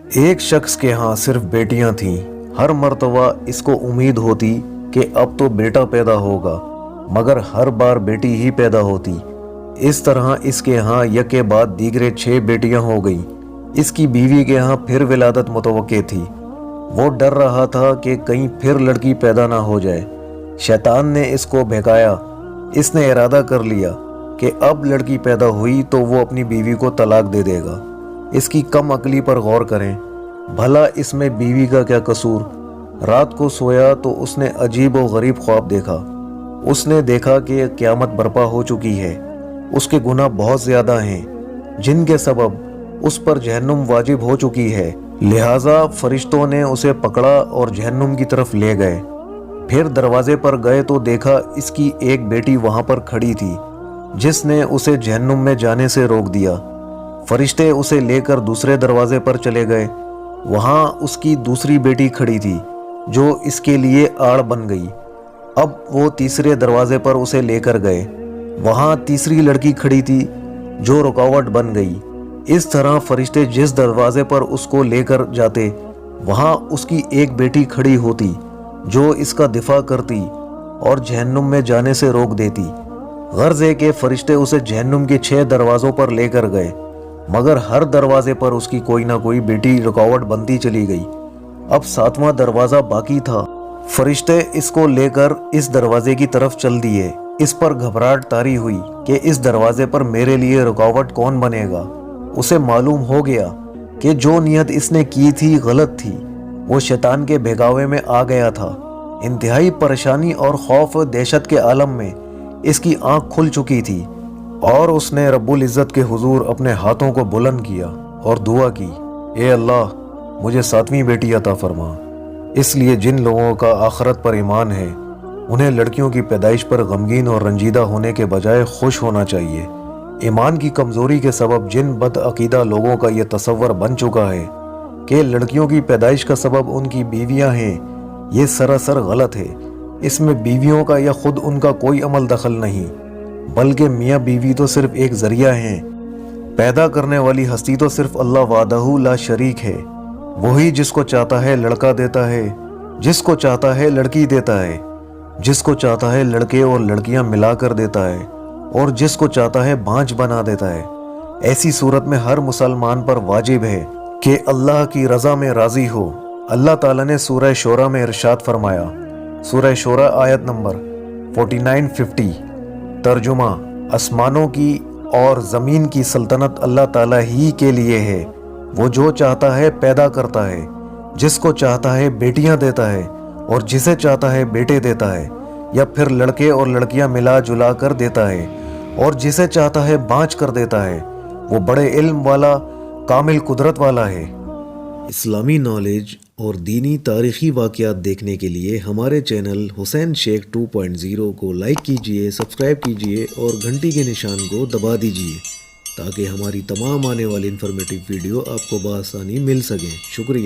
ایک شخص کے ہاں صرف بیٹیاں تھیں۔ ہر مرتبہ اس کو امید ہوتی کہ اب تو بیٹا پیدا ہوگا، مگر ہر بار بیٹی ہی پیدا ہوتی۔ اس طرح اس کے ہاں یکے بعد دیگرے 6 بیٹیاں ہو گئیں۔ اس کی بیوی کے ہاں پھر ولادت متوقع تھی۔ وہ ڈر رہا تھا کہ کہیں پھر لڑکی پیدا نہ ہو جائے۔ شیطان نے اس کو بہکایا۔ اس نے ارادہ کر لیا کہ اب لڑکی پیدا ہوئی تو وہ اپنی بیوی کو طلاق دے دے گا۔ اس کی کم عقلی پر غور کریں، بھلا اس میں بیوی کا کیا قصور؟ رات کو سویا تو اس نے عجیب و غریب خواب دیکھا۔ اس نے دیکھا کہ قیامت برپا ہو چکی ہے۔ اس کے گناہ بہت زیادہ ہیں، جن کے سبب اس پر جہنم واجب ہو چکی ہے۔ لہٰذا فرشتوں نے اسے پکڑا اور جہنم کی طرف لے گئے۔ پھر دروازے پر گئے تو دیکھا اس کی ایک بیٹی وہاں پر کھڑی تھی، جس نے اسے جہنم میں جانے سے روک دیا۔ فرشتے اسے لے کر دوسرے دروازے پر چلے گئے۔ وہاں اس کی دوسری بیٹی کھڑی تھی، جو اس کے لیے آڑ بن گئی۔ اب وہ تیسرے دروازے پر اسے لے کر گئے۔ وہاں تیسری لڑکی کھڑی تھی، جو رکاوٹ بن گئی۔ اس طرح فرشتے جس دروازے پر اس کو لے کر جاتے، وہاں اس کی ایک بیٹی کھڑی ہوتی، جو اس کا دفاع کرتی اور جہنم میں جانے سے روک دیتی۔ غرض ہے کہ فرشتے اسے جہنم کے 6 دروازوں پر لے کر گئے، مگر ہر دروازے پر اس کی کوئی نہ کوئی بیٹی رکاوٹ بنتی چلی گئی۔ اب 7واں دروازہ باقی تھا۔ فرشتے اس کو لے کر اس دروازے کی طرف چل دیے۔ اس پر گھبراہٹ طاری ہوئی کہ اس دروازے پر میرے لیے رکاوٹ کون بنے گا۔ اسے معلوم ہو گیا کہ جو نیت اس نے کی تھی غلط تھی۔ وہ شیطان کے بہکاوے میں آ گیا تھا۔ انتہائی پریشانی اور خوف و دہشت کے عالم میں اس کی آنکھ کھل چکی تھی، اور اس نے رب العزت کے حضور اپنے ہاتھوں کو بلند کیا اور دعا کی، اے اللہ مجھے 7ویں بیٹی عطا فرما۔ اس لیے جن لوگوں کا آخرت پر ایمان ہے، انہیں لڑکیوں کی پیدائش پر غمگین اور رنجیدہ ہونے کے بجائے خوش ہونا چاہیے۔ ایمان کی کمزوری کے سبب جن بد عقیدہ لوگوں کا یہ تصور بن چکا ہے کہ لڑکیوں کی پیدائش کا سبب ان کی بیویاں ہیں، یہ سراسر غلط ہے۔ اس میں بیویوں کا یا خود ان کا کوئی عمل دخل نہیں، بلکہ میاں بیوی تو صرف ایک ذریعہ ہیں۔ پیدا کرنے والی ہستی تو صرف اللہ وحدہ لا شریک ہے۔ وہی جس کو چاہتا ہے لڑکا دیتا ہے، جس کو چاہتا ہے لڑکی دیتا ہے، جس کو چاہتا ہے لڑکے اور لڑکیاں ملا کر دیتا ہے، اور جس کو چاہتا ہے بانجھ بنا دیتا ہے۔ ایسی صورت میں ہر مسلمان پر واجب ہے کہ اللہ کی رضا میں راضی ہو۔ اللہ تعالیٰ نے سورہ شورى میں ارشاد فرمایا، سورہ شورى آیت نمبر 49-50، ترجمہ: آسمانوں کی اور زمین کی سلطنت اللہ تعالیٰ ہی کے لیے ہے۔ وہ جو چاہتا ہے پیدا کرتا ہے، جس کو چاہتا ہے بیٹیاں دیتا ہے، اور جسے چاہتا ہے بیٹے دیتا ہے، یا پھر لڑکے اور لڑکیاں ملا جلا کر دیتا ہے، اور جسے چاہتا ہے بانچ کر دیتا ہے۔ وہ بڑے علم والا، کامل قدرت والا ہے۔ اسلامی نالج اور دینی تاریخی واقعات دیکھنے کے لیے ہمارے چینل حسین شیخ 2.0 کو لائک کیجئے، سبسکرائب کیجئے اور گھنٹی کے نشان کو دبا دیجئے، تاکہ ہماری تمام آنے والی انفارمیٹیو ویڈیو آپ کو بآسانی مل سکیں۔ شکریہ۔